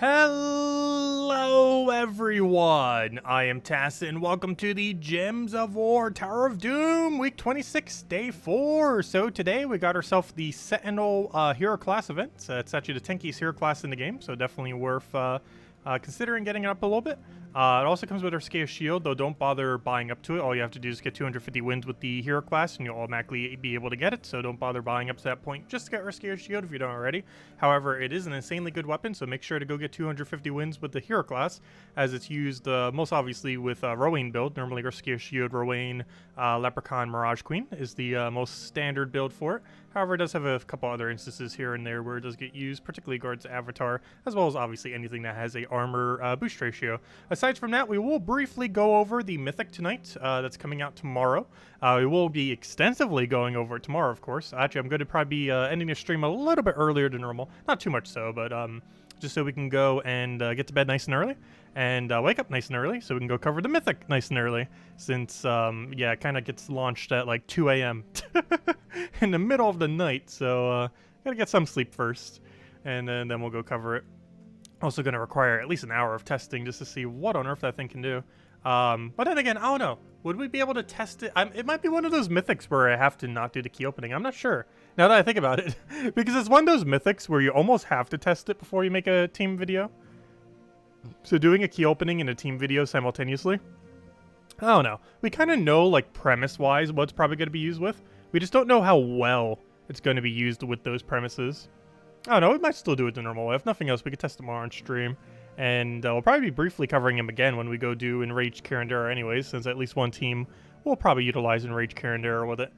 Hello everyone, I am Tacit and welcome to the Gems of War Tower of Doom week 26 day 4. So today we got ourselves the Sentinel hero class event. It's actually the tankiest hero class in the game, so definitely worth considering getting it up a little bit. It also comes with our Scale Shield, though don't bother buying up to it. All you have to do is get 250 wins with the hero class and you'll automatically be able to get it, so don't bother buying up to that point just to get our Scale Shield if you don't already. However, it is an insanely good weapon, so make sure to go get 250 wins with the hero class, as it's used most obviously with Rowan build. Normally our Scale Shield, Rowan, Leprechaun, Mirage Queen is the most standard build for it. However, it does have a couple other instances here and there where it does get used, particularly Guard's Avatar, as well as obviously anything that has a armor boost ratio. Aside from that, we will briefly go over the Mythic tonight that's coming out tomorrow. We will be extensively going over it tomorrow, of course. Actually, I'm going to probably be ending the stream a little bit earlier than normal. Not too much so, but just so we can go and get to bed nice and early and wake up nice and early so we can go cover the Mythic nice and early, since yeah, it kind of gets launched at like 2 a.m. in the middle of the night, so gotta get some sleep first, and then we'll go cover it. Also going to require at least an hour of testing just to see what on earth that thing can do. But then again, I don't know. Would we be able to test it? It might be one of those mythics where I have to not do the key opening. I'm not sure, now that I think about it. Because it's one of those mythics where you almost have to test it before you make a team video. So doing a key opening and a team video simultaneously, I don't know. We kind of know, like, premise-wise what it's probably going to be used with. We just don't know how well it's going to be used with those premises. I don't know, we might still do it the normal way. If nothing else, we could test tomorrow on stream. And we'll probably be briefly covering him again when we go do Enraged Karandera anyways, since at least one team will probably utilize Enraged Karandera with it.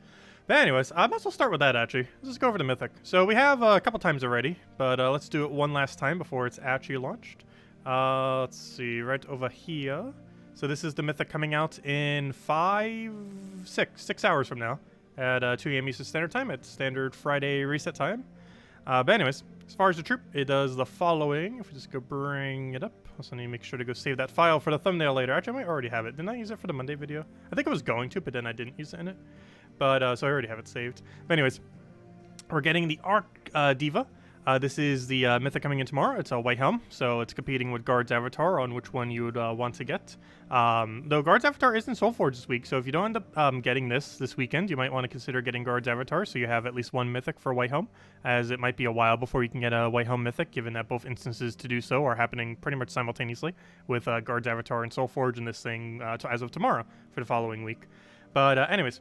But anyways, I might as well start with that, actually. Let's just go over the Mythic. So we have a couple times already, but let's do it one last time before it's actually launched. Let's see, right over here. So this is the Mythic coming out in 6 hours from now at 2 a.m. Eastern Standard Time. It's standard Friday reset time. But anyways, as far as the troop, it does the following. If we just go bring it up, also need to make sure to go save that file for the thumbnail later. Actually, I might already have it. Didn't I use it for the Monday video? I think I was going to, but then I didn't use it in it. But, so I already have it saved. But anyways, we're getting the Arc Diva. This is the Mythic coming in tomorrow. It's a white helm, so it's competing with Guard's Avatar on which one you would want to get. Though Guard's Avatar isn't Soulforged this week, so if you don't end up getting this weekend, you might want to consider getting Guard's Avatar, so you have at least one Mythic for white helm, as it might be a while before you can get a white helm Mythic, given that both instances to do so are happening pretty much simultaneously with Guard's Avatar and Soulforged in this thing as of tomorrow for the following week. But anyways,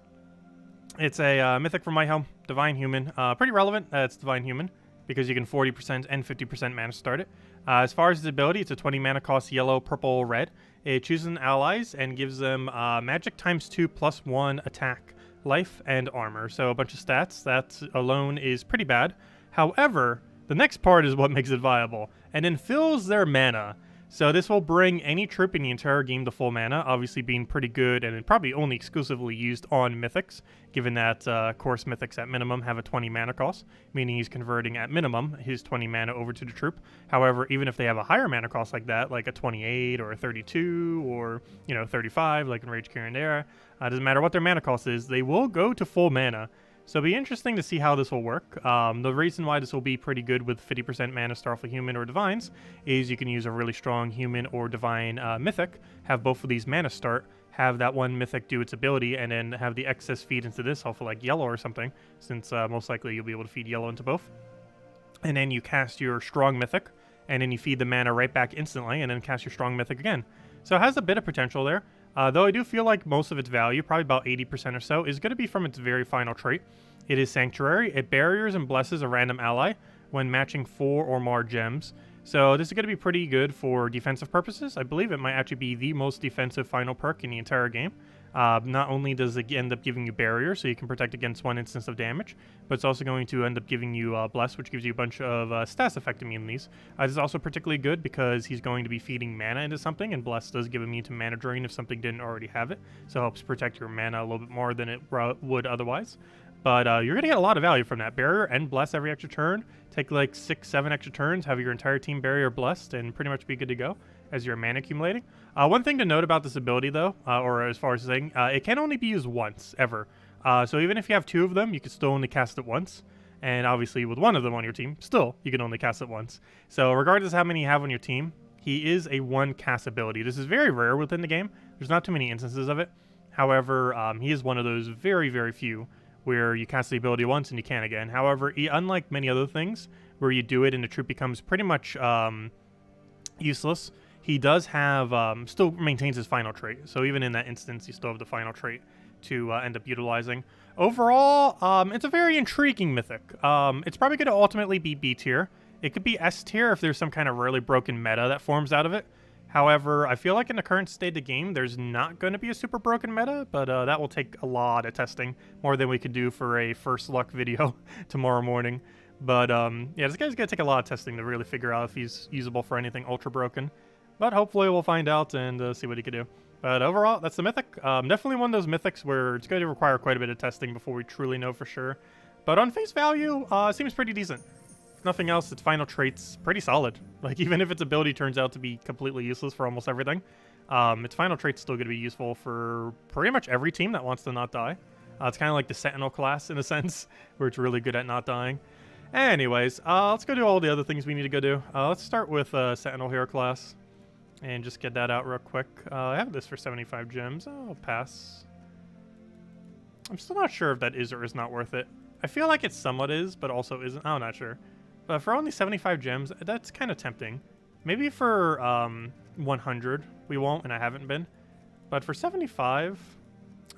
it's a Mythic from white helm, Divine Human. Pretty relevant that it's Divine Human, because you can 40% and 50% mana start it. As far as the ability, it's a 20 mana cost yellow, purple, red. It chooses allies and gives them magic ×2 +1 attack, life, and armor. So a bunch of stats. That alone is pretty bad. However, the next part is what makes it viable, and then fills their mana. So this will bring any troop in the entire game to full mana, obviously being pretty good and probably only exclusively used on Mythics, given that course Mythics at minimum have a 20 mana cost, meaning he's converting at minimum his 20 mana over to the troop. However, even if they have a higher mana cost like that, like a 28 or a 32 or, you know, 35, like in Enraged Karandera, doesn't matter what their mana cost is, they will go to full mana. So it'll be interesting to see how this will work. The reason why this will be pretty good with 50% mana star for human or divines is you can use a really strong human or divine mythic, have both of these mana start, have that one mythic do its ability, and then have the excess feed into this, hopefully like yellow or something, since most likely you'll be able to feed yellow into both. And then you cast your strong mythic, and then you feed the mana right back instantly, and then cast your strong mythic again. So it has a bit of potential there. Though I do feel like most of its value, probably about 80% or so, is going to be from its very final trait. It is Sanctuary. It barriers and blesses a random ally when matching 4 or more gems. So this is going to be pretty good for defensive purposes. I believe it might actually be the most defensive final perk in the entire game. Not only does it end up giving you barrier, so you can protect against 1 instance of damage, but it's also going to end up giving you Bless, which gives you a bunch of status effect immunities. This is also particularly good because he's going to be feeding mana into something, and Bless does give immune to mana drain if something didn't already have it, so it helps protect your mana a little bit more than it would otherwise. But you're going to get a lot of value from that. Barrier and Bless every extra turn. Take like 6-7 extra turns, have your entire team Barrier Blessed, and pretty much be good to go as your mana accumulating. One thing to note about this ability, though, or as far as saying, it can only be used once, ever. So even if you have 2 of them, you can still only cast it once. And obviously with one of them on your team, still, you can only cast it once. So regardless of how many you have on your team, he is a one cast ability. This is very rare within the game. There's not too many instances of it. However, he is one of those very, very few where you cast the ability once and you can't again. However, unlike many other things where you do it and the troop becomes pretty much useless, he does have, still maintains his final trait. So even in that instance, you still have the final trait to end up utilizing. Overall, it's a very intriguing mythic. It's probably going to ultimately be B tier. It could be S tier if there's some kind of really broken meta that forms out of it. However, I feel like in the current state of the game, there's not going to be a super broken meta, but that will take a lot of testing, more than we could do for a first luck video tomorrow morning. But yeah, this guy's going to take a lot of testing to really figure out if he's usable for anything ultra broken. But hopefully we'll find out and see what he could do. But overall, that's the mythic. Definitely one of those mythics where it's going to require quite a bit of testing before we truly know for sure. But on face value, it seems pretty decent. If nothing else, its final trait's pretty solid. Like, even if its ability turns out to be completely useless for almost everything, its final trait's still going to be useful for pretty much every team that wants to not die. It's kind of like the Sentinel class, in a sense, where it's really good at not dying. Anyways, let's go do all the other things we need to go do. Let's start with Sentinel hero class. And just get that out real quick. I have this for 75 gems. I'll pass. I'm still not sure if that is or is not worth it. I feel like it somewhat is, but also isn't. I'm not sure. But for only 75 gems, that's kind of tempting. Maybe for 100, we won't, and I haven't been. But for 75,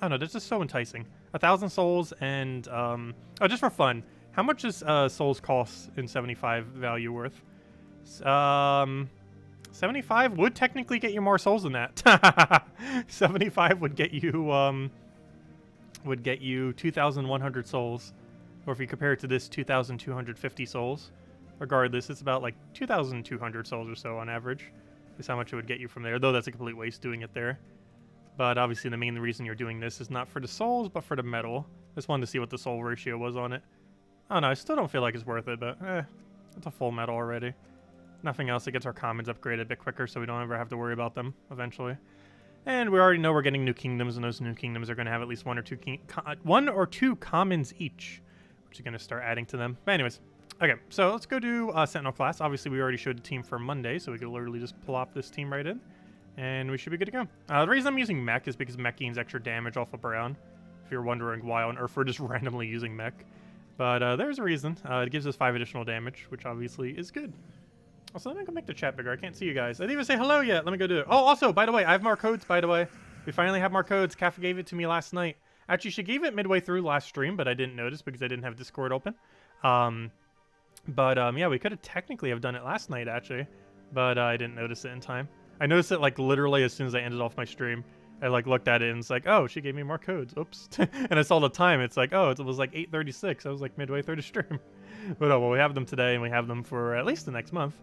I don't know, that's just so enticing. 1,000 souls and, oh, just for fun. How much does souls cost in 75 value worth? 75 would technically get you more souls than that. 75 would get you 2,100 souls, or if you compare it to this, 2,250 souls. Regardless, it's about like 2,200 souls or so on average. Is how much it would get you from there. Though that's a complete waste doing it there. But obviously, the main reason you're doing this is not for the souls, but for the metal. Just wanted to see what the soul ratio was on it. I don't know. I still don't feel like it's worth it, but it's a full metal already. Nothing else, it gets our commons upgraded a bit quicker so we don't ever have to worry about them eventually. And we already know we're getting new kingdoms, and those new kingdoms are going to have at least one or two commons each, which is going to start adding to them. But anyways, okay, so let's go do Sentinel class. Obviously, we already showed the team for Monday, so we could literally just plop this team right in, and we should be good to go. The reason I'm using mech is because mech gains extra damage off of Brown, if you're wondering why on earth we're just randomly using mech. But there's a reason. It gives us 5 additional damage, which obviously is good. Also, let me go make the chat bigger. I can't see you guys. I didn't even say hello yet. Let me go do it. Oh, also, by the way, I have more codes, by the way. We finally have more codes. Kaki gave it to me last night. Actually, she gave it midway through last stream, but I didn't notice because I didn't have Discord open. Yeah, we could have technically have done it last night, actually. But I didn't notice it in time. I noticed it, like, literally as soon as I ended off my stream. I, like, looked at it and it's like, oh, she gave me more codes. Oops. And I saw the time. It's like, oh, it was like 8:36. I was, like, midway through the stream. But, oh, well, we have them today, and we have them for at least the next month.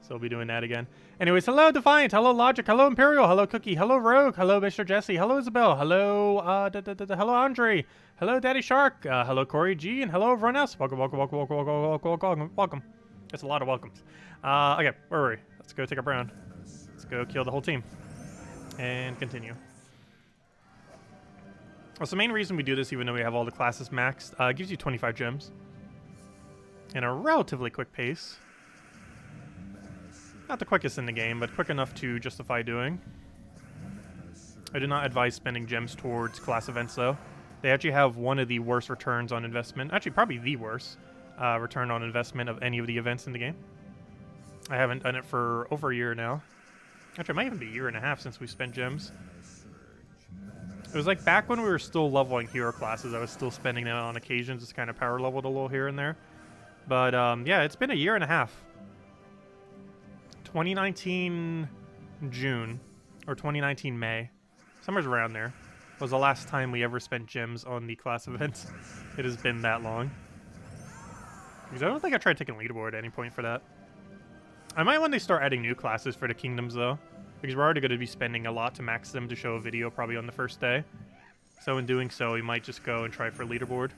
So we'll be doing that again. Anyways, hello Defiant, hello Logic, hello Imperial, hello Cookie, hello Rogue, hello Mr. Jesse, hello Isabel, hello hello Andre, hello Daddy Shark, hello Corey G, and hello everyone else. Welcome, welcome, welcome, welcome, welcome, welcome, welcome, welcome. That's a lot of welcomes. Okay, where were we? Let's go take a round. Let's go kill the whole team. And continue. Well, so the main reason we do this, even though we have all the classes maxed, gives you 25 gems. In a relatively quick pace. Not the quickest in the game, but quick enough to justify doing. I do not advise spending gems towards class events, though. They actually have one of the worst returns on investment. Actually, probably the worst return on investment of any of the events in the game. I haven't done it for over a year now. Actually, it might even be a year and a half since we spent gems. It was like back when we were still leveling hero classes. I was still spending them on occasions. Just kind of power leveled a little here and there. But yeah, it's been a year and a half. 2019 June or 2019 May, somewhere around there, was the last time we ever spent gems on the class events. It has been that long. Because I don't think I tried taking leaderboard at any point for that. I might when they start adding new classes for the kingdoms though, because we're already going to be spending a lot to max them to show a video probably on the first day. So in doing so, we might just go and try for leaderboard,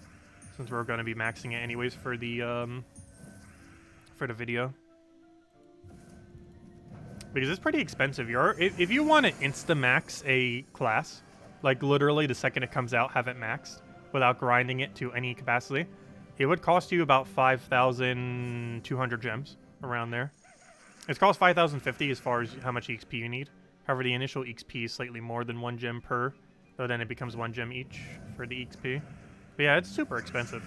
since we're going to be maxing it anyways for the video. Because it's pretty expensive. If you want to insta-max a class, like literally the second it comes out, have it maxed, without grinding it to any capacity, It would cost you about 5,200 gems, around there. It costs 5,050 as far as how much EXP you need. However, the initial EXP is slightly more than 1 gem per, so then it becomes 1 gem each for the EXP. But yeah, it's super expensive.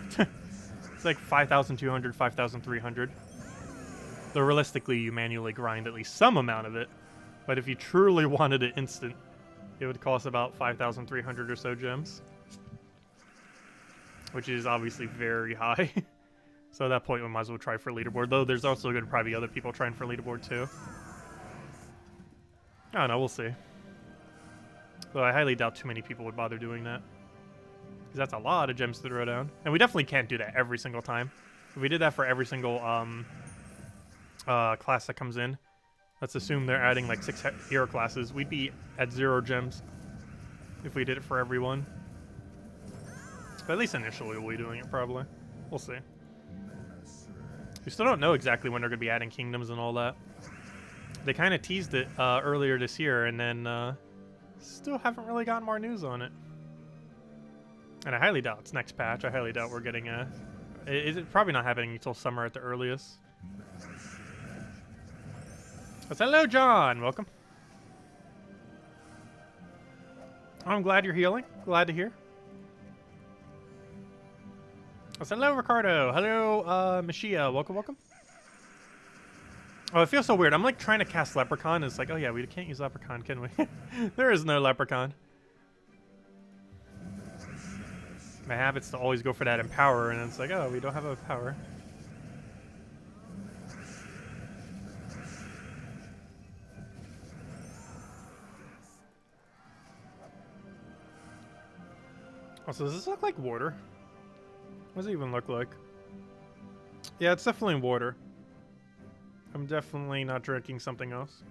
It's like 5,200, 5,300. Though realistically, you manually grind at least some amount of it. But if you truly wanted it instant, it would cost about 5,300 or so gems. Which is obviously very high. So at that point, we might as well try for leaderboard. Though there's also going to probably be other people trying for leaderboard too. I don't know, we'll see. Though I highly doubt too many people would bother doing that. Because that's a lot of gems to throw down. And we definitely can't do that every single time. If we did that for every single class that comes in, let's assume they're adding like 6 hero classes, we'd be at 0 gems if we did it for everyone. But at least initially we'll be doing it probably. We'll see. We still don't know exactly when they're going to be adding kingdoms and all that. They kind of teased it earlier this year, and then still haven't really gotten more news on it. And I highly doubt it's next patch. I highly doubt we're getting a... It's probably not happening until summer at the earliest. But hello, John. Welcome. I'm glad you're healing. Glad to hear. Hello, Ricardo. Hello, Mashia. Welcome, welcome. Oh, it feels so weird. I'm like trying to cast Leprechaun. And it's like, oh yeah, we can't use Leprechaun, can we? There is no Leprechaun. My habit's to always go for that Empower, and it's like, oh, we don't have a power. Also, does this look like water? What does it even look like? Yeah, it's definitely water. I'm definitely not drinking something else.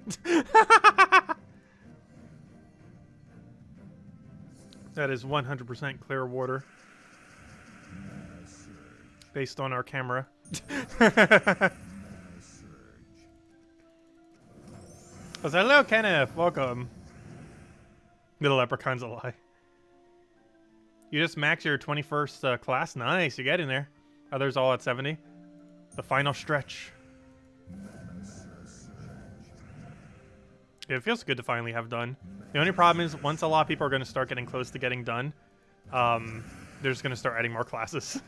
That is 100% clear water. Based on our camera. Oh, hello, Kenneth. Welcome. Little Leprechaun's a lie. You just max your 21st class? Nice, you're getting there. Others all at 70. The final stretch. It feels good to finally have done. The only problem is once a lot of people are going to start getting close to getting done, they're just going to start adding more classes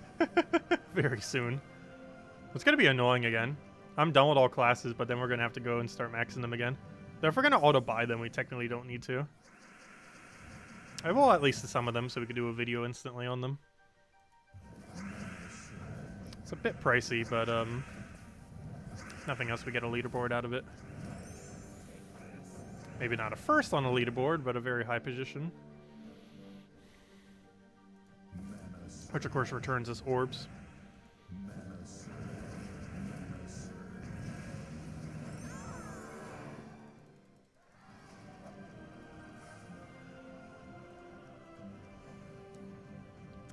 very soon. It's going to be annoying again. I'm done with all classes, but then we're going to have to go and start maxing them again. Though if we're going to auto-buy them, we technically don't need to. I will at least to some of them so we can do a video instantly on them. It's a bit pricey, but nothing else we get a leaderboard out of it. Maybe not a first on the leaderboard, but a very high position. Which of course returns us orbs.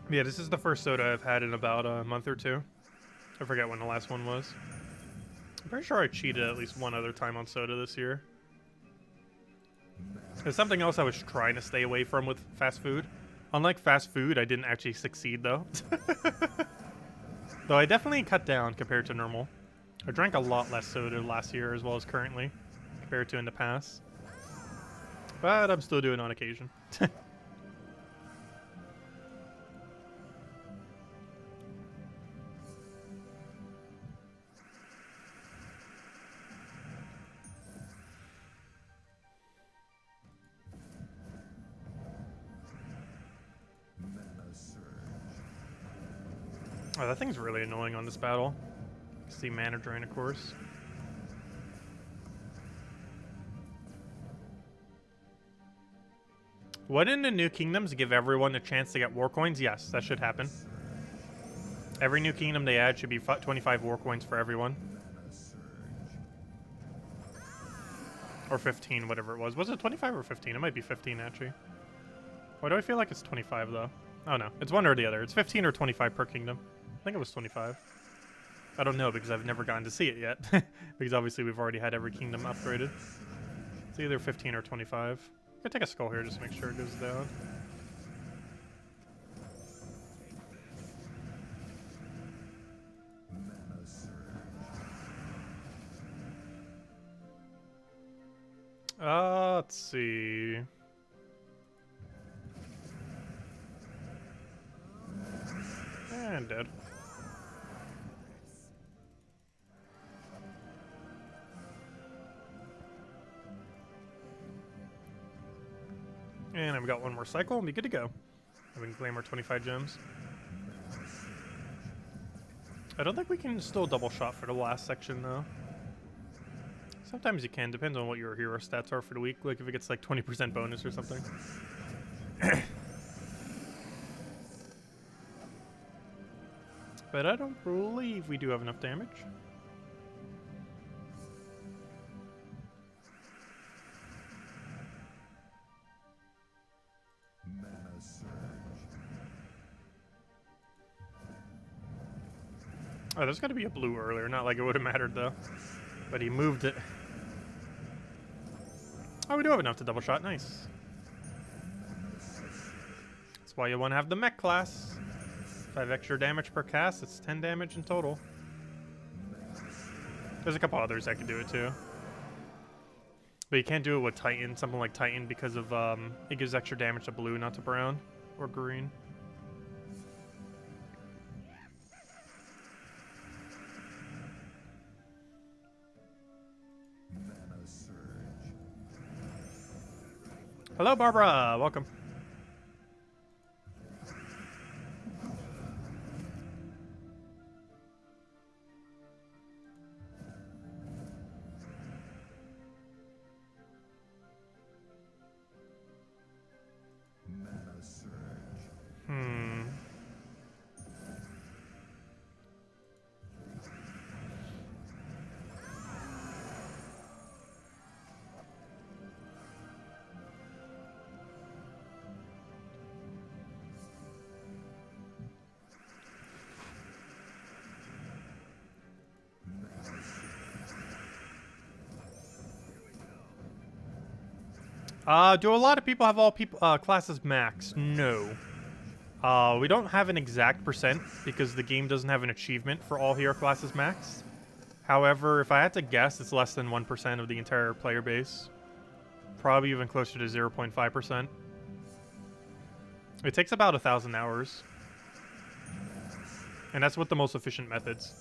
Yeah, this is the first soda I've had in about a month or two. I forget when the last one was. I'm pretty sure I cheated at least one other time on soda this year. There's something else I was trying to stay away from with fast food. Unlike fast food, I didn't actually succeed though. Though I definitely cut down compared to normal. I drank a lot less soda last year as well as currently, compared to in the past. But I'm still doing it on occasion. Oh, that thing's really annoying on this battle. See mana drain, of course. Wouldn't the new kingdoms give everyone a chance to get war coins? Yes, that should happen. Every new kingdom they add should be 25 war coins for everyone. Or 15, whatever it was. Was it 25 or 15? It might be 15, actually. Why do I feel like it's 25, though? Oh, no. It's one or the other. It's 15 or 25 per kingdom. I think it was 25. I don't know because I've never gotten to see it yet. Because obviously we've already had every kingdom upgraded. It's either 15 or 25. I'm gonna take a skull here just to make sure it goes down. Let's see. And dead. And I've got one more cycle and be good to go. And we can claim our 25 gems. I don't think we can still double shot for the last section though. Sometimes you can, depends on what your hero stats are for the week. Like if it gets like 20% bonus or something. But I don't believe we do have enough damage. Oh, there's got to be a blue earlier. Not like it would have mattered though. But he moved it. Oh, we do have enough to double shot. Nice. That's why you want to have the mech class. 5 extra damage per cast. It's 10 damage in total. There's a couple others that can do it too. But you can't do it with Titan, something like Titan, because of it gives extra damage to blue, not to brown or green. Hello, Barbara. Welcome. Do a lot of people have all classes max? No. We don't have an exact percent because the game doesn't have an achievement for all hero classes max. However, if I had to guess, it's less than 1% of the entire player base. Probably even closer to 0.5%. It takes about 1,000 hours. And that's with the most efficient methods.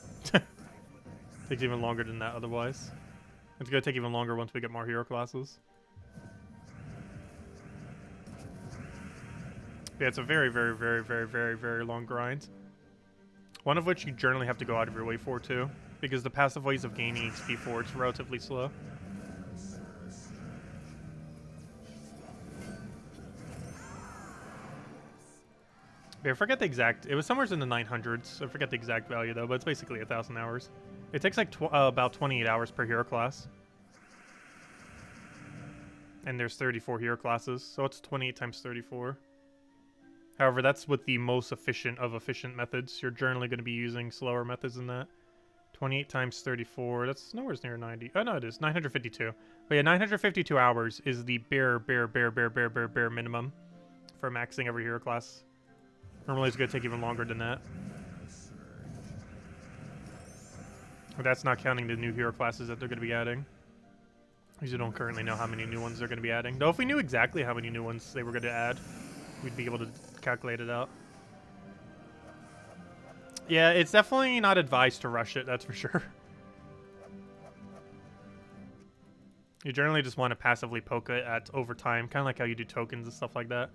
Takes even longer than that otherwise. It's going to take even longer once we get more hero classes. Yeah, it's a very, very, very, very, very, very long grind. One of which you generally have to go out of your way for, too. Because the passive ways of gaining XP for it's relatively slow. Yeah, I forget the exact... It was somewhere in the 900s. I forget the exact value, though, but it's basically 1,000 hours. It takes like about 28 hours per hero class. And there's 34 hero classes, so it's 28 times 34. However, that's with the most efficient of efficient methods. You're generally going to be using slower methods than that. 28 times 34, that's nowhere near 90. Oh, no, it is. 952. But yeah, 952 hours is the bare minimum for maxing every hero class. Normally, it's going to take even longer than that. But that's not counting the new hero classes that they're going to be adding. Because you don't currently know how many new ones they're going to be adding. Though if we knew exactly how many new ones they were going to add, we'd be able to calculate it out. Yeah, it's definitely not advised to rush it, that's for sure. You generally just want to passively poke it at over time, kind of like how you do tokens and stuff like that.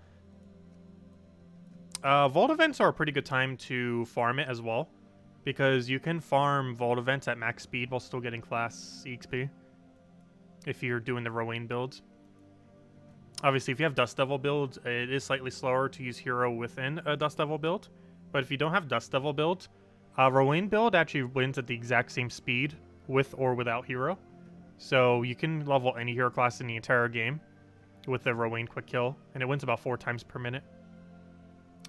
Vault events are a pretty good time to farm it as well, because you can farm vault events at max speed while still getting class EXP if you're doing the Rowan builds. Obviously, if you have Dust Devil builds, it is slightly slower to use hero within a Dust Devil build. But if you don't have Dust Devil build, Rowan build actually wins at the exact same speed with or without hero. So you can level any hero class in the entire game with the Rowan quick kill, and it wins about 4 times per minute.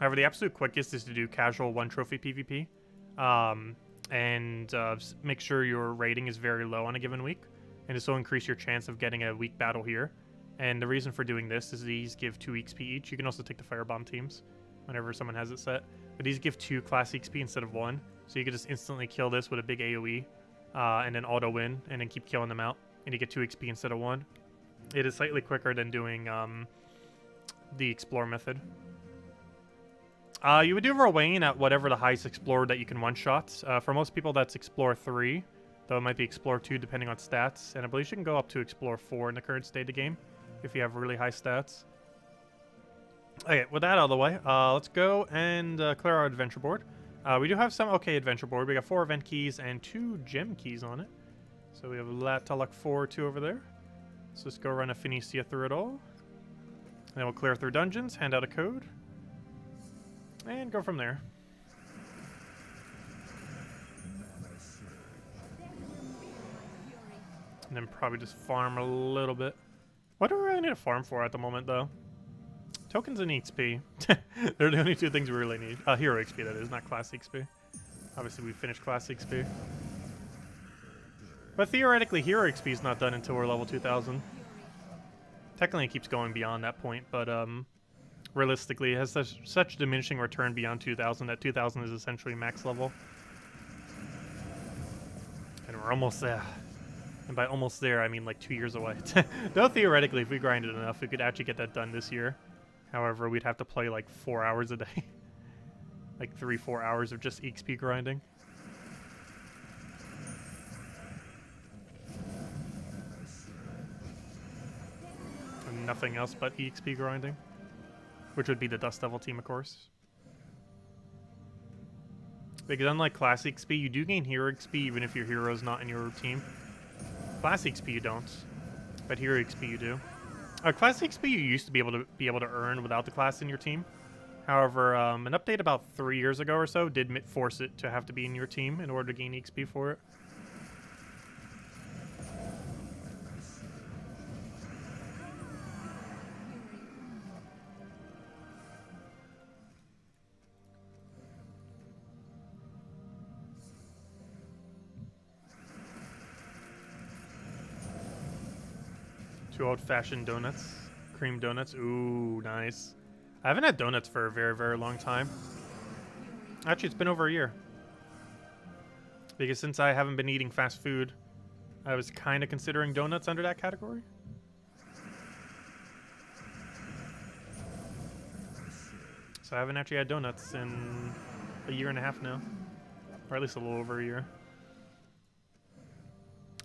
However, the absolute quickest is to do casual 1 trophy PvP. Make sure your rating is very low on a given week, and this will increase your chance of getting a weak battle here. And the reason for doing this is these give 2 XP each. You can also take the Firebomb teams whenever someone has it set. But these give 2 class XP instead of 1. So you can just instantly kill this with a big AoE and then auto win and then keep killing them out. And you get 2 XP instead of 1. It is slightly quicker than doing the explore method. You would do Rowain at whatever the highest explore that you can one-shot. For most people, that's explore 3, though it might be explore 2 depending on stats. And I believe you can go up to explore 4 in the current state of the game if you have really high stats. Okay, with that out of the way, let's go and clear our adventure board. We do have some okay adventure board. We got 4 event keys and 2 gem keys on it. So we have Taluk 4, 2 over there. So let's go run a Phoenicia through it all. And then we'll clear through dungeons, hand out a code, and go from there. And then probably just farm a little bit. What do we really need to farm for at the moment, though? Tokens and XP. They're the only 2 things we really need. Hero XP, that is, not class XP. Obviously, we finished class XP. But theoretically, hero XP is not done until we're level 2000. Technically, it keeps going beyond that point, but realistically, it has such diminishing return beyond 2000 that 2000 is essentially max level. And we're almost there. And by almost there, I mean like 2 years away. Though theoretically, if we grinded enough, we could actually get that done this year. However, we'd have to play like 4 hours a day. Like 3-4 hours of just XP grinding. And nothing else but EXP grinding. Which would be the Dust Devil team, of course. Because unlike Class XP, you do gain Hero XP even if your hero is not in your team. Class XP you don't, but Hero XP you do. Class XP you used to be able to earn without the class in your team. However, an update about 3 years ago or so did force it to have to be in your team in order to gain XP for it. Two old-fashioned donuts. Cream donuts. Ooh, nice. I haven't had donuts for a very, very long time. Actually, it's been over a year. Because since I haven't been eating fast food, I was kind of considering donuts under that category. So I haven't actually had donuts in a year and a half now. Or at least a little over a year.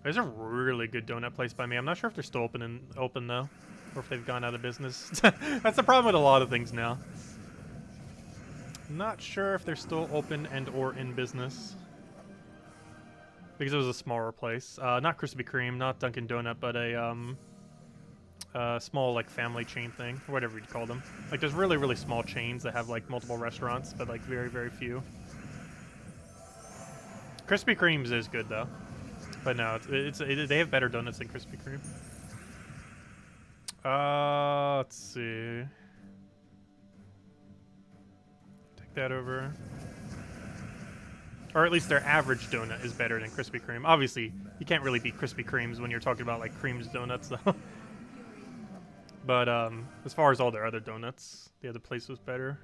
There's a really good donut place by me. I'm not sure if they're still open though, or if they've gone out of business. That's the problem with a lot of things now. Not sure if they're still open and or in business. Because it was a smaller place. Not Krispy Kreme, not Dunkin' Donut, but a small like family chain thing, or whatever you'd call them. Like there's really, really small chains that have like multiple restaurants, but like very, very few. Krispy Kreme's is good though. But no, they have better donuts than Krispy Kreme. Let's see. Take that over. Or at least their average donut is better than Krispy Kreme. Obviously, you can't really beat Krispy Kremes when you're talking about like Kreme's donuts though. But as far as all their other donuts, the other place was better.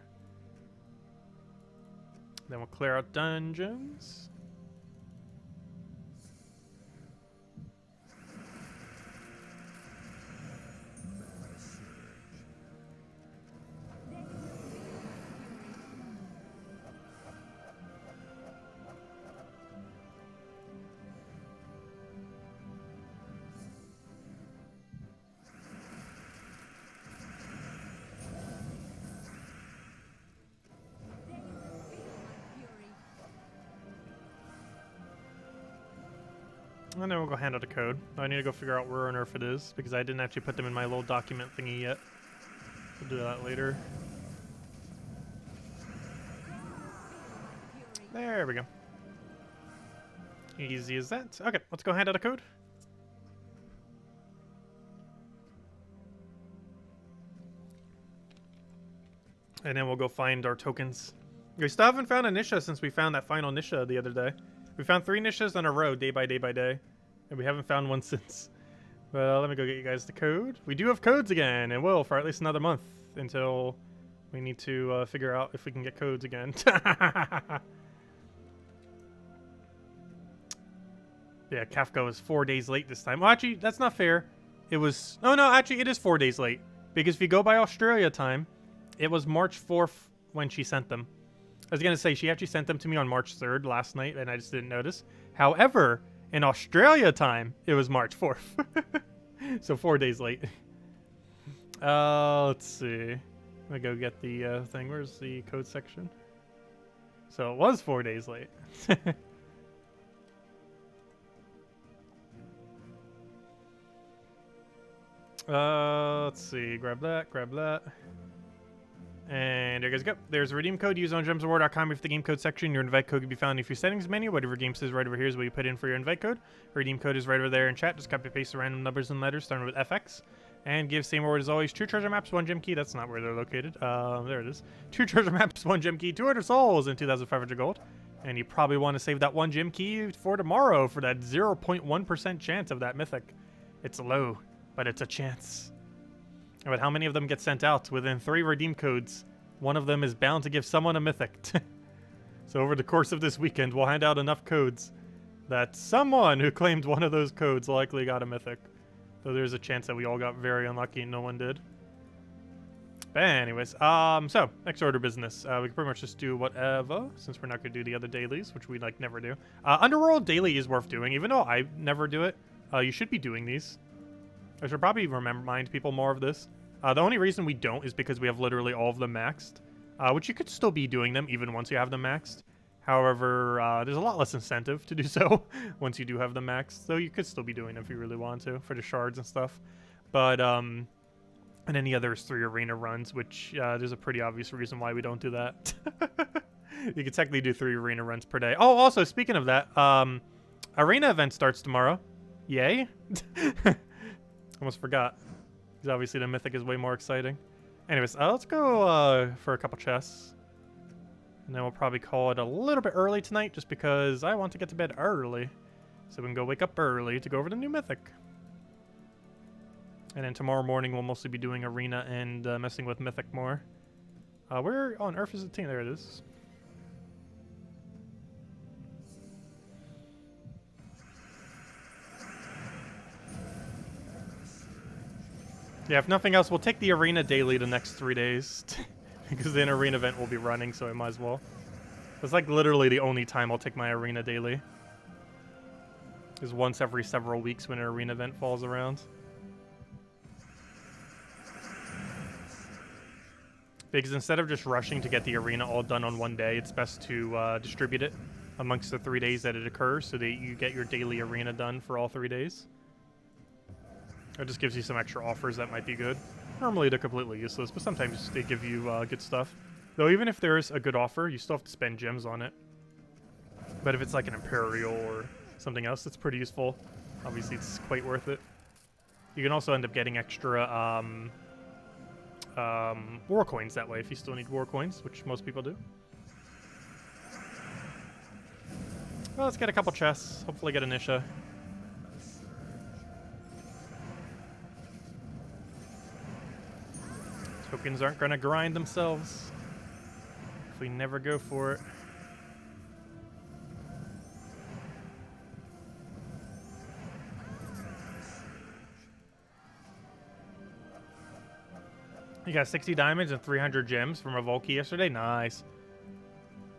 Then we'll clear out dungeons. And then we'll go hand out a code. I need to go figure out where on earth it is, because I didn't actually put them in my little document thingy yet. We'll do that later. There we go. Easy as that. Okay, let's go hand out a code. And then we'll go find our tokens. We still haven't found a Nisha since we found that final Nisha the other day. We found 3 Nishas in a row, day by day by day. And we haven't found one since. Well, let me go get you guys the code. We do have codes again, and will for at least another month. Until we need to figure out if we can get codes again. Yeah, Kafka was 4 days late this time. Well, actually, that's not fair. it was... Oh, no, actually, it is 4 days late. Because if you go by Australia time, it was March 4th when she sent them. I was going to say, she actually sent them to me on March 3rd last night, and I just didn't notice. However, in Australia time, it was March 4th. So 4 days late. Let's see. I'm going to go get the thing. Where's the code section? So it was 4 days late. Let's see. Grab that, grab that. And there you guys go. There's a redeem code. Use on gemsofwar.com for the game code section. Your invite code can be found in your settings menu. Whatever game says right over here is what you put in for your invite code. Redeem code is right over there in chat. Just copy paste the random numbers and letters starting with FX. And give same word as always. 2 treasure maps, 1 gem key. That's not where they're located. There it is. 2 treasure maps, 1 gem key, 200 souls, and 2,500 gold. And you probably want to save that 1 gem key for tomorrow for that 0.1% chance of that mythic. It's low, but it's a chance. But how many of them get sent out? Within 3 redeem codes, one of them is bound to give someone a mythic. So over the course of this weekend, we'll hand out enough codes that someone who claimed one of those codes likely got a mythic. Though there's a chance that we all got very unlucky and no one did. But anyways, so next order of business. We can pretty much just do whatever, since we're not going to do the other dailies, which we like never do. Underworld daily is worth doing, even though I never do it. You should be doing these. I should probably remind people more of this. The only reason we don't is because we have literally all of them maxed, which you could still be doing them even once you have them maxed. However, there's a lot less incentive to do so once you do have them maxed, so you could still be doing them if you really want to for the shards and stuff. But and then the other is 3 arena runs, which there's a pretty obvious reason why we don't do that. You could technically do 3 arena runs per day. Oh, also speaking of that, arena event starts tomorrow. Yay! Almost forgot. Because obviously the mythic is way more exciting. Anyways, let's go for a couple chests. And then we'll probably call it a little bit early tonight just because I want to get to bed early. So we can go wake up early to go over the new mythic. And then tomorrow morning we'll mostly be doing arena and messing with mythic more. Where on earth is the team? There it is. Yeah, if nothing else, we'll take the arena daily the next 3 days. Because the arena event will be running, so I might as well. It's like literally the only time I'll take my arena daily. Is once every several weeks when an arena event falls around. Because instead of just rushing to get the arena all done on one day, it's best to distribute it amongst the 3 days that it occurs so that you get your daily arena done for all 3 days. It just gives you some extra offers that might be good. Normally they're completely useless, but sometimes they give you good stuff. Though even if there's a good offer, you still have to spend gems on it. But if it's like an Imperial or something else that's pretty useful, obviously it's quite worth it. You can also end up getting extra war coins that way if you still need war coins, which most people do. Well, let's get a couple chests. Hopefully get a Nisha. Tokens aren't going to grind themselves if we never go for it. You got 60 diamonds and 300 gems from a Volkey yesterday. Nice.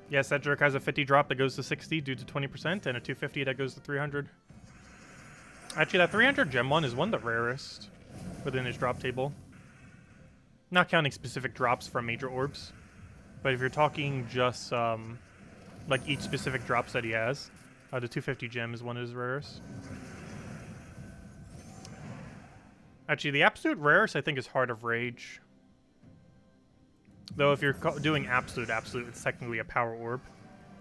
Yeah, Cedric has a 50 drop that goes to 60 due to 20% and a 250 that goes to 300. Actually, that 300 gem one is one of the rarest within his drop table. Not counting specific drops from major orbs. But if you're talking just like each specific drops that he has, the 250 gem is one of his rarest. Actually, the absolute rarest I think is Heart of Rage. Though if you're doing absolute, it's technically a power orb.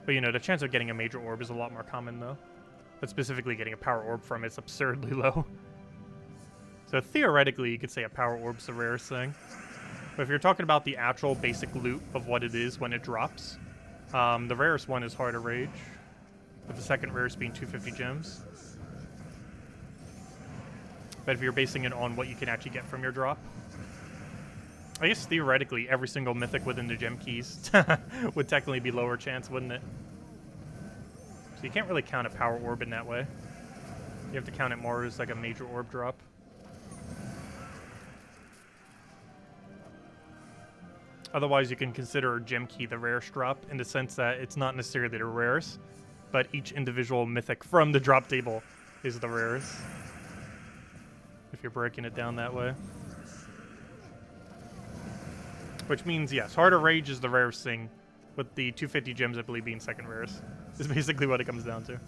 But you know, the chance of getting a major orb is a lot more common though. But specifically getting a power orb from it's absurdly low. So theoretically, you could say a power orb's the rarest thing. But if you're talking about the actual basic loot of what it is when it drops, the rarest one is Heart of Rage, with the second rarest being 250 gems. But if you're basing it on what you can actually get from your drop, I guess theoretically every single mythic within the gem keys would technically be lower chance, wouldn't it? So you can't really count a power orb in that way. You have to count it more as like a major orb drop. Otherwise, you can consider Gem Key the rarest drop in the sense that it's not necessarily the rarest, but each individual mythic from the drop table is the rarest. If you're breaking it down that way. Which means, yes, Heart of Rage is the rarest thing, with the 250 gems, I believe, being second rarest. Is basically what it comes down to.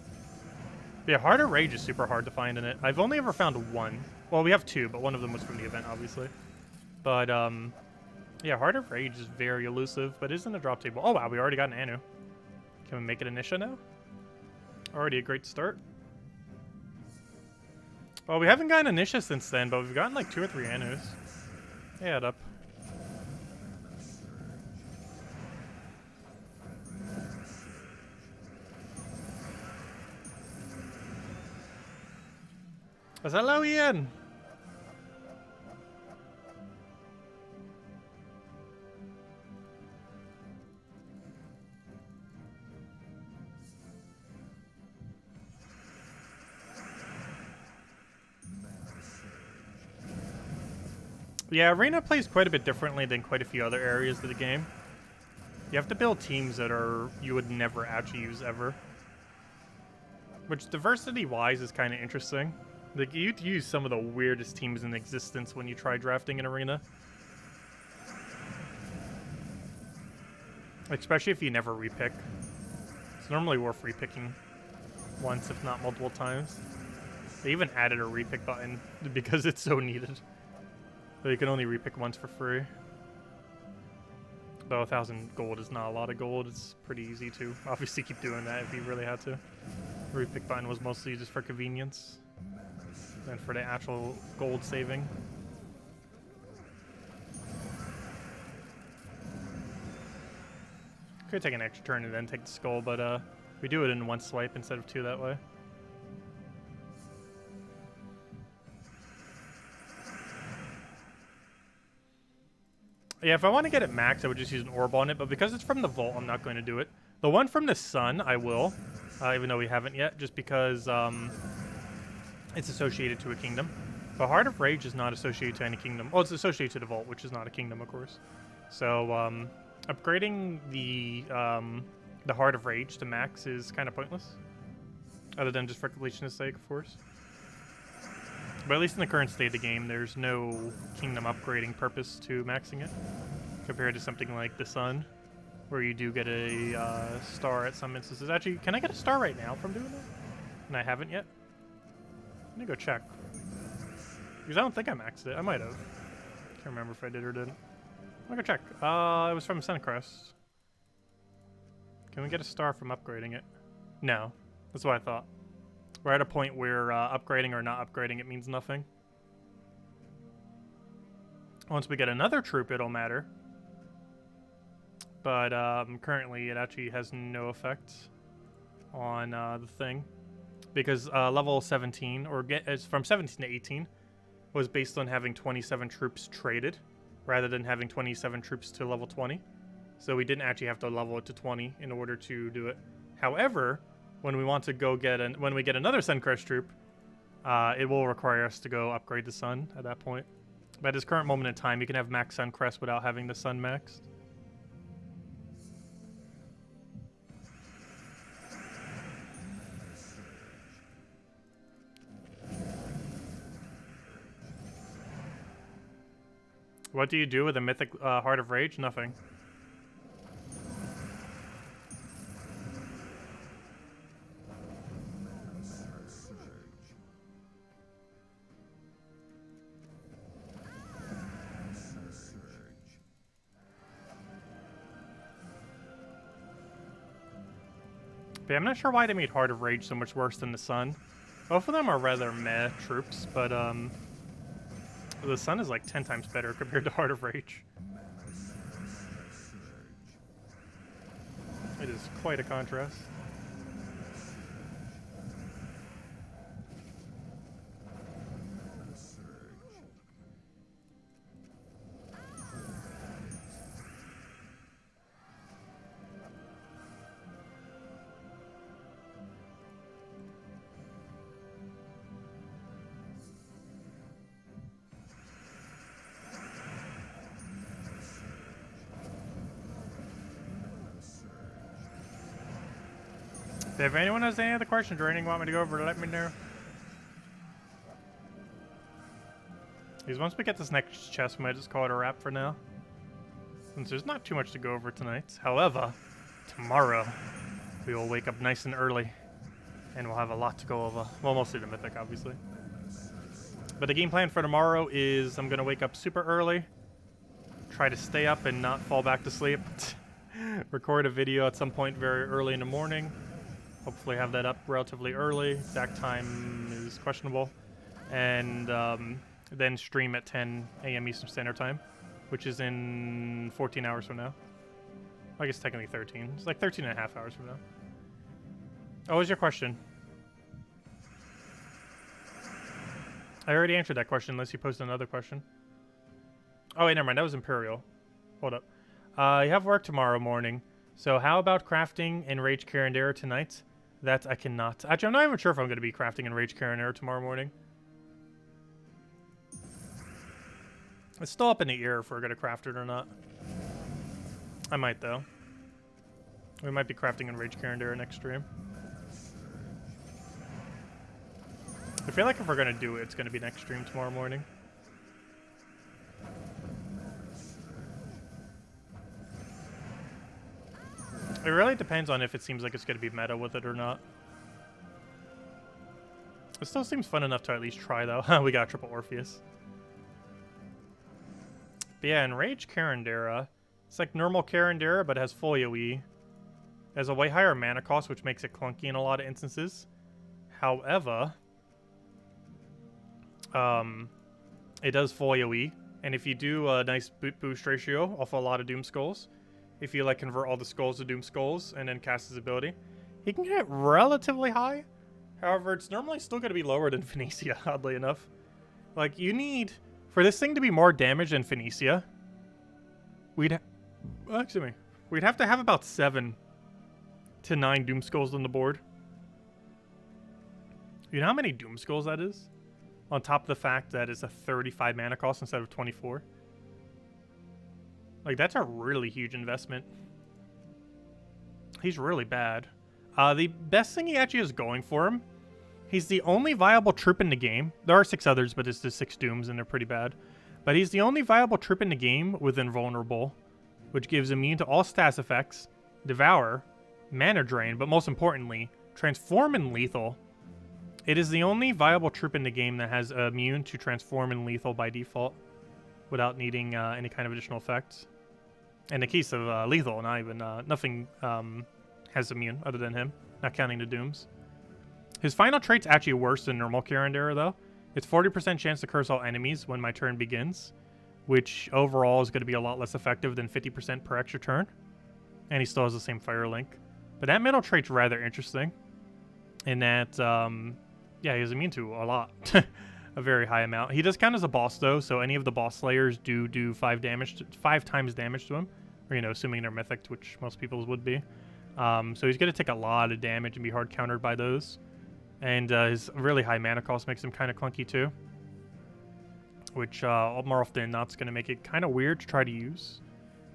But yeah, Heart of Rage is super hard to find in it. I've only ever found one. Well, we have two, but one of them was from the event, obviously. But, yeah, Heart of Rage is very elusive, but isn't a drop table. Oh, wow, we already got an Anu. Can we make it Anisha now? Already a great start. Well, we haven't gotten Anisha since then, but we've gotten like 2 or 3 Anus. Add up. Hello, Ian! Yeah, Arena plays quite a bit differently than quite a few other areas of the game. You have to build teams that you would never actually use ever. Which, diversity-wise, is kind of interesting. Like, you'd use some of the weirdest teams in existence when you try drafting an Arena. Especially if you never repick. It's normally worth repicking once, if not multiple times. They even added a repick button because it's so needed. So you can only repick once for free. Though 1,000 gold is not a lot of gold, it's pretty easy to obviously keep doing that if you really had to. The repick button was mostly just for convenience and for the actual gold saving. Could take an extra turn and then take the skull, but we do it in one swipe instead of 2 that way. Yeah, if I want to get it max, I would just use an orb on it, but because it's from the vault, I'm not going to do it. The one from the sun, I will, even though we haven't yet, just because it's associated to a kingdom. But Heart of Rage is not associated to any kingdom. Oh, it's associated to the vault, which is not a kingdom, of course. So upgrading the Heart of Rage to max is kind of pointless, other than just for completionist sake, of course. But at least in the current state of the game, there's no kingdom upgrading purpose to maxing it, compared to something like the Sun, where you do get a star at some instances. Actually, can I get a star right now from doing that? And I haven't yet. Let me go check. Because I don't think I maxed it. I might have. Can't remember if I did or didn't. Let me go check. It was from Suncrest. Can we get a star from upgrading it? No. That's what I thought. We're at a point where upgrading or not upgrading it means nothing. Once we get another troop, it'll matter. But currently, it actually has no effect on the thing. Because level 17, or it's from 17 to 18, was based on having 27 troops traded, rather than having 27 troops to level 20. So we didn't actually have to level it to 20 in order to do it. However, when we want to go get when we get another Suncrest troop, it will require us to go upgrade the Sun at that point. But at this current moment in time, you can have max Suncrest without having the Sun maxed. What do you do with a Mythic Heart of Rage? Nothing. But I'm not sure why they made Heart of Rage so much worse than the Sun. Both of them are rather meh troops, but the Sun is like 10 times better compared to Heart of Rage. It is quite a contrast. If anyone has any other questions or anything you want me to go over, let me know. Because once we get this next chest, we might just call it a wrap for now. Since there's not too much to go over tonight. However, tomorrow we will wake up nice and early. And we'll have a lot to go over. Well, mostly the Mythic, obviously. But the game plan for tomorrow is I'm going to wake up super early. Try to stay up and not fall back to sleep. Record a video at some point very early in the morning. Hopefully have that up relatively early. Exact time is questionable. And then stream at 10 a.m. Eastern Standard Time, which is in 14 hours from now. I guess technically 13. It's like 13 and a half hours from now. Oh, what was your question? I already answered that question unless you posted another question. Oh, wait, never mind. That was Imperial. Hold up. You have work tomorrow morning. So how about crafting in RageCarrion tonight? That I cannot. Actually, I'm not even sure if I'm going to be crafting in RageCarrion tomorrow morning. It's still up in the air if we're going to craft it or not. I might, though. We might be crafting in RageCarrion next stream. I feel like if we're going to do it, it's going to be next stream tomorrow morning. It really depends on if it seems like it's going to be meta with it or not. It still seems fun enough to at least try, though. We got triple Orpheus. But yeah, in RageCarrion, it's like normal Carrion, but it has full AoE. It has a way higher mana cost, which makes it clunky in a lot of instances. However, it does full AoE, and if you do a nice boost ratio off a lot of Doom Skulls, if you like convert all the skulls to Doom Skulls and then cast his ability, he can get relatively high. However, it's normally still going to be lower than Phoenicia, oddly enough. Like, you need, for this thing to be more damage than Phoenicia, we'd have to have about 7 to 9 Doom Skulls on the board. You know how many Doom Skulls that is? On top of the fact that it's a 35 mana cost instead of 24. Like, that's a really huge investment. He's really bad. The best thing he actually has going for him, he's the only viable troop in the game. There are 6 others, but it's the 6 Dooms, and they're pretty bad. But he's the only viable troop in the game with Invulnerable, which gives immune to all stats effects, Devour, Mana Drain, but most importantly, Transform and Lethal. It is the only viable troop in the game that has immune to Transform and Lethal by default without needing any kind of additional effects. In the case of Lethal, not even, nothing has immune other than him, not counting the Dooms. His final trait's actually worse than normal Carrion, though. It's 40% chance to curse all enemies when my turn begins, which overall is going to be a lot less effective than 50% per extra turn. And he still has the same Fire Link. But that middle trait's rather interesting in that, yeah, he's immune to a lot. A very high amount. He does count as a boss, though, so any of the boss slayers do 5 times damage to him. Or, you know, assuming they're mythic, which most people's would be. So he's going to take a lot of damage and be hard countered by those. And his really high mana cost makes him kind of clunky, too. Which, more often than not, is going to make it kind of weird to try to use.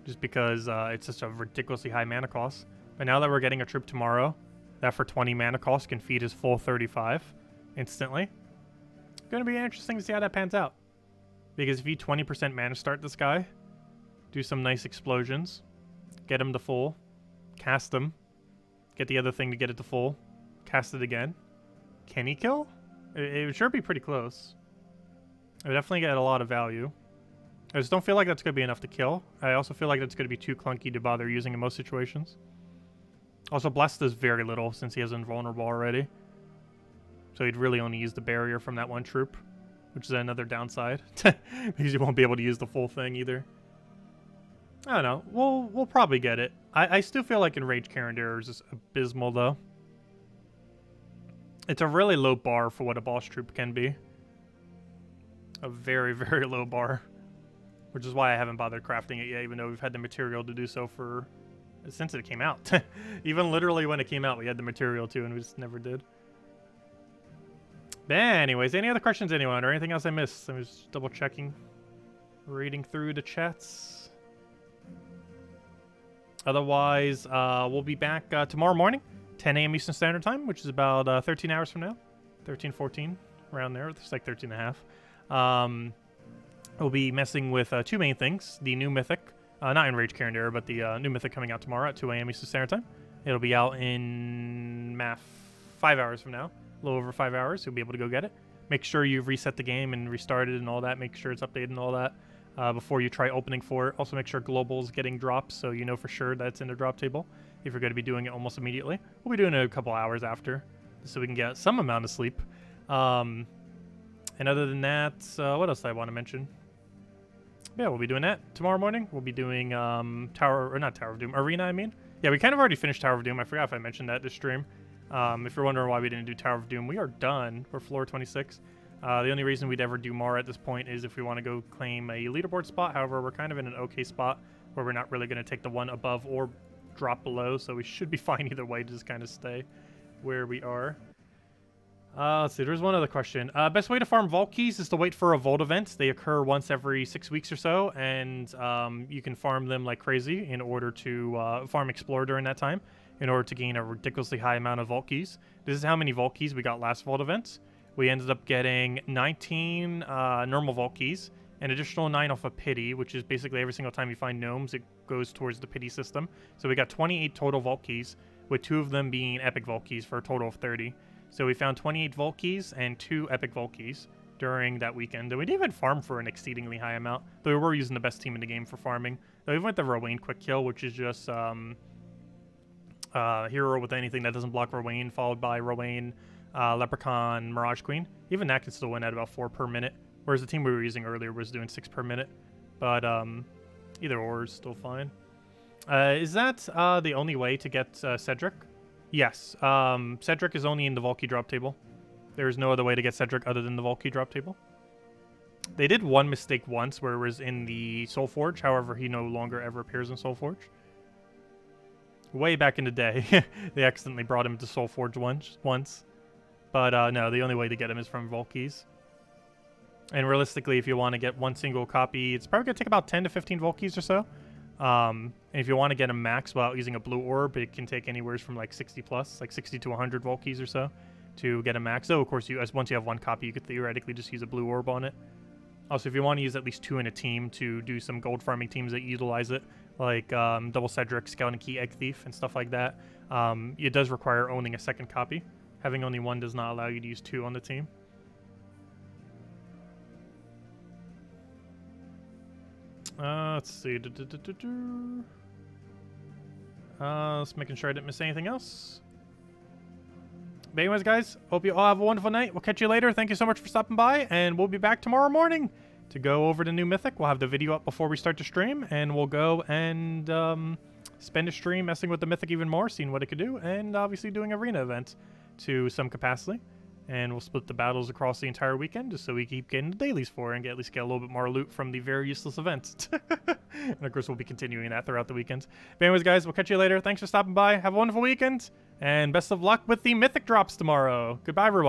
Just because it's just a ridiculously high mana cost. But now that we're getting a troop tomorrow, that for 20 mana cost can feed his full 35 instantly. Going to be interesting to see how that pans out. Because if you 20% mana start this guy, do some nice explosions, get him to full, cast him, get the other thing to get it to full, cast it again. Can he kill? It would sure be pretty close. It would definitely get a lot of value. I just don't feel like that's going to be enough to kill. I also feel like that's going to be too clunky to bother using in most situations. Also, Blessed does very little since he has Invulnerable already. So he'd really only use the barrier from that one troop, which is another downside. Because you won't be able to use the full thing either. I don't know. We'll probably get it. I still feel like in RageCarrion is just abysmal, though. It's a really low bar for what a boss troop can be. A very, very low bar. Which is why I haven't bothered crafting it yet, even though we've had the material to do so since it came out. Even literally when it came out, we had the material too, and we just never did. But anyways, any other questions, anyone, or anything else I missed? I'm just double checking, reading through the chats. Otherwise, we'll be back tomorrow morning 10 a.m. Eastern Standard Time, which is about 13 hours from now. 13, 14, around there. It's like 13 and a half. We'll be messing with two main things. The new Mythic, not in Rage Karen era, but the new Mythic coming out tomorrow at 2 a.m. Eastern Standard Time. It'll be out in 5 hours from now. A little over 5 hours. You'll be able to go get it. Make sure you've reset the game and restarted and all that. Make sure it's updated and all that before you try opening for it. Also make sure Global's getting dropped so you know for sure that's in the drop table if you're going to be doing it almost immediately. We'll be doing it a couple hours after so we can get some amount of sleep. And other than that, what else do I want to mention? Yeah, we'll be doing that tomorrow morning. We'll be doing not Tower of Doom, Arena, I mean. Yeah, we kind of already finished Tower of Doom. I forgot if I mentioned that this stream. If you're wondering why we didn't do Tower of Doom, we are done. We're floor 26. The only reason we'd ever do more at this point is if we want to go claim a leaderboard spot. However, we're kind of in an okay spot where we're not really going to take the one above or drop below, so we should be fine either way to just kind of stay where we are. Let's see, there's one other question. Best way to farm vault keys is to wait for a vault event. They occur once every 6 weeks or so, and you can farm them like crazy in order to farm Explorer during that time in order to gain a ridiculously high amount of vault keys. This is how many vault keys we got last vault event. We ended up getting 19 normal vault keys, an additional 9 off of pity, which is basically every single time you find gnomes, it goes towards the pity system. So we got 28 total vault keys, with 2 of them being epic vault keys for a total of 30. So we found 28 vault keys and 2 epic vault keys during that weekend. And we didn't even farm for an exceedingly high amount, though we were using the best team in the game for farming. Though we went the Rowain quick kill, which is just hero with anything that doesn't block Rowain, followed by Rowain, Leprechaun, Mirage Queen. Even that can still win at about 4 per minute, whereas the team we were using earlier was doing 6 per minute. But either or is still fine. Is that the only way to get Cedric? Yes. Cedric is only in the Valky drop table. There is no other way to get Cedric other than the Valky drop table. They did one mistake once where it was in the Soulforge. However, he no longer ever appears in Soulforge. Way back in the day, they accidentally brought him to Soulforge once. But no, the only way to get him is from Valky's. And realistically, if you want to get one single copy, it's probably going to take about 10 to 15 Valky's or so. And if you want to get a max without using a blue orb, it can take anywhere from like 60 plus, like 60 to 100 Valky's or so to get a max. So of course, once you have one copy, you could theoretically just use a blue orb on it. Also, if you want to use at least 2 in a team to do some gold farming teams that utilize it, like Double Cedric, Scout and Key, Egg Thief, and stuff like that, it does require owning a second copy. Having only one does not allow you to use 2 on the team. Let's see. Just making sure I didn't miss anything else. But anyways, guys, hope you all have a wonderful night. We'll catch you later. Thank you so much for stopping by, and we'll be back tomorrow morning to go over the new Mythic. We'll have the video up before we start the stream, and we'll go and spend a stream messing with the Mythic even more, seeing what it could do, and obviously doing arena event to some capacity. And we'll split the battles across the entire weekend just so we keep getting the dailies for it and at least get a little bit more loot from the very useless events. And of course, we'll be continuing that throughout the weekend. But anyways, guys, we'll catch you later. Thanks for stopping by. Have a wonderful weekend. And best of luck with the Mythic drops tomorrow. Goodbye, everyone.